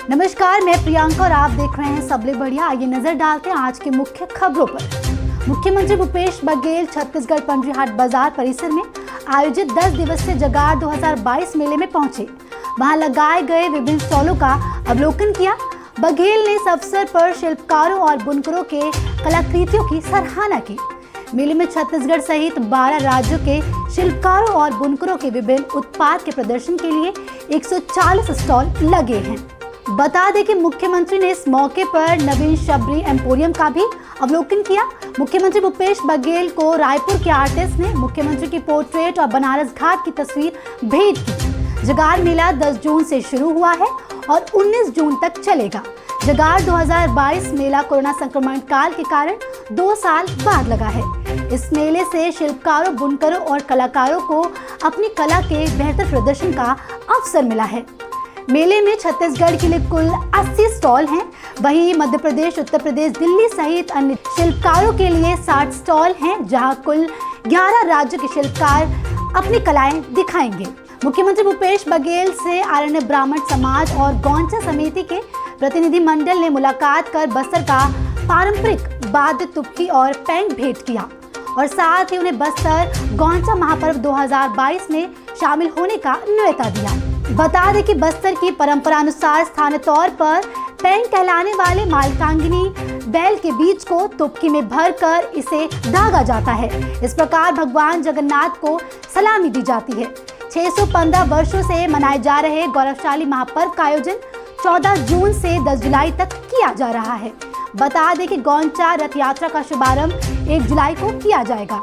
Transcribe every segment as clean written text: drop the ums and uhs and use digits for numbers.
नमस्कार, मैं प्रियंका और आप देख रहे हैं सबले बढ़िया। आइए नजर डालते हैं आज की मुख्य खबरों पर। मुख्यमंत्री भूपेश बघेल छत्तीसगढ़ पंडरीहाट बाजार परिसर में आयोजित 10 दिवसीय जगार 2022 मेले में पहुंचे। वहां लगाए गए विभिन्न स्टॉलों का अवलोकन किया। बघेल ने इस अवसर पर शिल्पकारों और बुनकरों के कलाकृतियों की सराहना की। मेले में छत्तीसगढ़ सहित 12 राज्यों के शिल्पकारों और बुनकरों के विभिन्न उत्पाद के प्रदर्शन के लिए 140 स्टॉल लगे हैं। बता दें कि मुख्यमंत्री ने इस मौके पर नवीन शबरी एम्पोरियम का भी अवलोकन किया। मुख्यमंत्री भूपेश बघेल को रायपुर के आर्टिस्ट ने मुख्यमंत्री की पोर्ट्रेट और बनारस घाट की तस्वीर भेंट की। जगार मेला 10 जून से शुरू हुआ है और 19 जून तक चलेगा। जगार 2022 मेला कोरोना संक्रमण काल के कारण 2 साल बाद लगा है। इस मेले से शिल्पकारों, बुनकरों और कलाकारों को अपनी कला के बेहतर प्रदर्शन का अवसर मिला है। मेले में छत्तीसगढ़ के लिए कुल 80 स्टॉल हैं। वहीं मध्य प्रदेश, उत्तर प्रदेश, दिल्ली सहित अन्य शिल्पकारों के लिए 60 स्टॉल हैं, जहां कुल 11 राज्यों के शिल्पकार अपनी कलाएं दिखाएंगे। मुख्यमंत्री भूपेश बघेल से आरण्य ब्राह्मण समाज और गौंचा समिति के प्रतिनिधि मंडल ने मुलाकात कर बस्तर का पारंपरिक वाद्य तुपकी और पेंट भेंट किया और साथ ही उन्हें बस्तर गौंचा महापर्व 2022 में शामिल होने का न्योता दिया। बता दें कि बस्तर की परंपरा अनुसार स्थानीय तौर पर पेंट कहलाने वाले मालकांगिनी बैल के बीज को तुपकी में भरकर इसे दागा जाता है। इस प्रकार भगवान जगन्नाथ को सलामी दी जाती है। 615 वर्षों से मनाए जा रहे गौरवशाली महापर्व का आयोजन 14 जून से 10 जुलाई तक किया जा रहा है। बता दें कि गौंचा रथ यात्रा का शुभारंभ 1 जुलाई को किया जाएगा।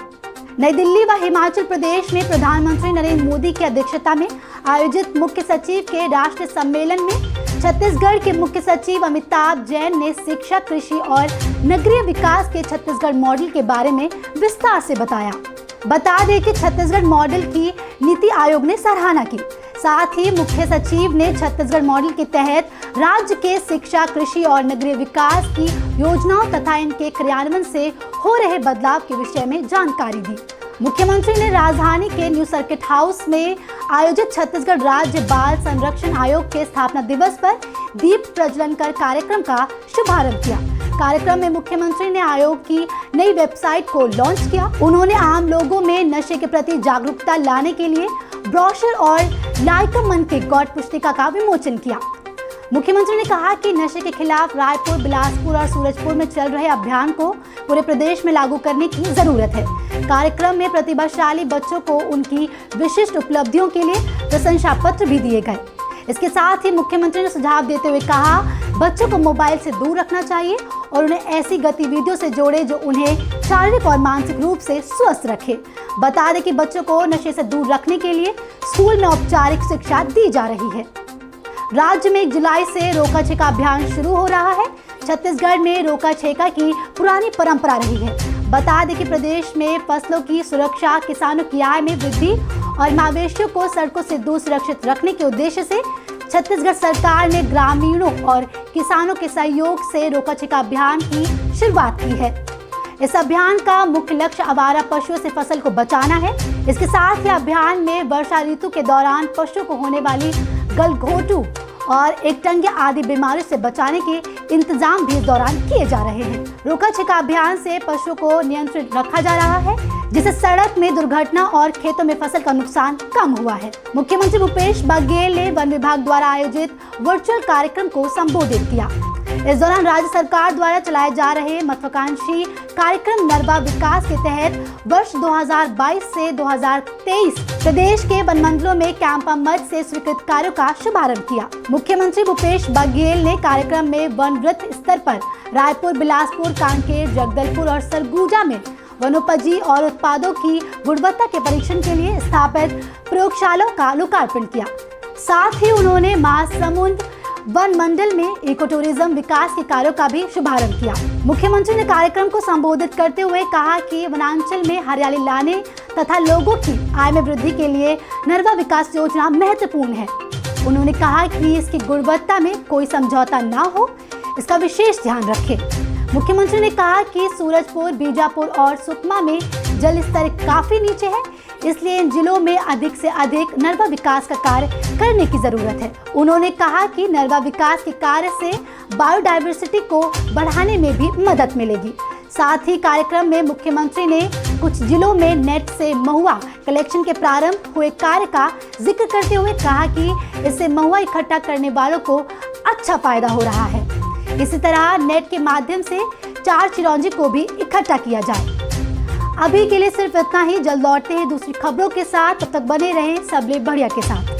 नई दिल्ली व हिमाचल प्रदेश में प्रधानमंत्री नरेंद्र मोदी की अध्यक्षता में आयोजित मुख्य सचिव के राष्ट्रीय सम्मेलन में छत्तीसगढ़ के मुख्य सचिव अमिताभ जैन ने शिक्षा, कृषि और नगरीय विकास के छत्तीसगढ़ मॉडल के बारे में विस्तार से बताया। बता दें कि छत्तीसगढ़ मॉडल की नीति आयोग ने सराहना की। साथ ही मुख्य सचिव ने छत्तीसगढ़ मॉडल के तहत राज्य के शिक्षा, कृषि और नगरीय विकास की योजनाओं तथा इनके क्रियान्वयन से हो रहे बदलाव के विषय में जानकारी दी। मुख्यमंत्री ने राजधानी के न्यू सर्किट हाउस में आयोजित छत्तीसगढ़ राज्य बाल संरक्षण आयोग के स्थापना दिवस पर दीप प्रज्वलन कर कार्यक्रम का शुभारंभ किया। कार्यक्रम में मुख्यमंत्री ने आयोग की नई वेबसाइट को लॉन्च किया। उन्होंने आम लोगों में नशे के प्रति जागरूकता लाने के लिए ब्रोशर और लाइका मन के गौड़ पुस्तिका का विमोचन किया। मुख्यमंत्री ने कहा कि नशे के खिलाफ रायपुर, बिलासपुर और सूरजपुर में चल रहे अभियान को पूरे प्रदेश में लागू करने की जरूरत है। कार्यक्रम में प्रतिभाशाली बच्चों को उनकी विशिष्ट उपलब्धियों के लिए प्रशंसा पत्र भी दिए गए। इसके साथ ही मुख्यमंत्री ने सुझाव देते हुए कहा, बच्चों को मोबाइल से दूर रखना चाहिए और उन्हें ऐसी गतिविधियों से जोड़े जो उन्हें शारीरिक और मानसिक रूप से स्वस्थ रखे। बता दें कि बच्चों को नशे से दूर रखने के लिए स्कूल में औपचारिक शिक्षा दी जा रही है। राज्य में 1 जुलाई से रोका छेका अभियान शुरू हो रहा है। छत्तीसगढ़ में रोका छेका की पुरानी परंपरा रही है। बता दें कि प्रदेश में फसलों की सुरक्षा, किसानों की आय में वृद्धि और मवेशियों को सड़कों से दूर सुरक्षित रखने के उद्देश्य से छत्तीसगढ़ सरकार ने ग्रामीणों और किसानों के सहयोग से रोका छेका अभियान की शुरुआत की है। इस अभियान का मुख्य लक्ष्य आवारा पशुओं से फसल को बचाना है। इसके साथ ही अभियान में वर्षा ऋतु के दौरान पशुओं को होने वाली गलघोटू और एकटंगिया आदि बीमारियों से बचाने के इंतजाम भी इस दौरान किए जा रहे हैं। रोका छेका अभियान से पशुओं को नियंत्रित रखा जा रहा है, जिससे सड़क में दुर्घटना और खेतों में फसल का नुकसान कम हुआ है। मुख्यमंत्री भूपेश बघेल ने वन विभाग द्वारा आयोजित वर्चुअल कार्यक्रम को संबोधित किया। इस दौरान राज्य सरकार द्वारा चलाए जा रहे महत्वाकांक्षी कार्यक्रम नरवा विकास के तहत वर्ष 2022 से 2023 प्रदेश के वन मंडलों में कैंपा मद से स्वीकृत कार्यों का शुभारंभ किया। मुख्यमंत्री भूपेश बघेल ने कार्यक्रम में वन वृत्त स्तर पर रायपुर, बिलासपुर, कांकेर, जगदलपुर और सरगुजा में वनोपजी और उत्पादों की गुणवत्ता के परीक्षण के लिए स्थापित प्रयोगशालाओं का लोकार्पण किया। साथ ही उन्होंने महासमुंद वन मंडल में इको टूरिज्म विकास के कार्यों का भी शुभारंभ किया। मुख्यमंत्री ने कार्यक्रम को संबोधित करते हुए कहा कि वनांचल में हरियाली लाने तथा लोगों की आय में वृद्धि के लिए नरवा विकास योजना महत्वपूर्ण है। उन्होंने कहा कि इसकी गुणवत्ता में कोई समझौता न हो, इसका विशेष ध्यान रखें। मुख्यमंत्री ने कहा कि सूरजपुर, बीजापुर और सुकमा में जल स्तर काफी नीचे है, इसलिए इन जिलों में अधिक से अधिक नरवा विकास का कार्य करने की जरूरत है। उन्होंने कहा कि नरवा विकास के कार्य से बायोडायवर्सिटी को बढ़ाने में भी मदद मिलेगी। साथ ही कार्यक्रम में मुख्यमंत्री ने कुछ जिलों में नेट से महुआ कलेक्शन के प्रारंभ हुए कार्य का जिक्र करते हुए कहा कि इससे महुआ इकट्ठा करने वालों को अच्छा फायदा हो रहा है। इसी तरह नेट के माध्यम से 4 चिरौंजी को भी इकट्ठा किया जाए। अभी के लिए सिर्फ इतना ही। जल्द लौटते हैं दूसरी खबरों के साथ, तब तक बने रहें सबले बढ़िया के साथ।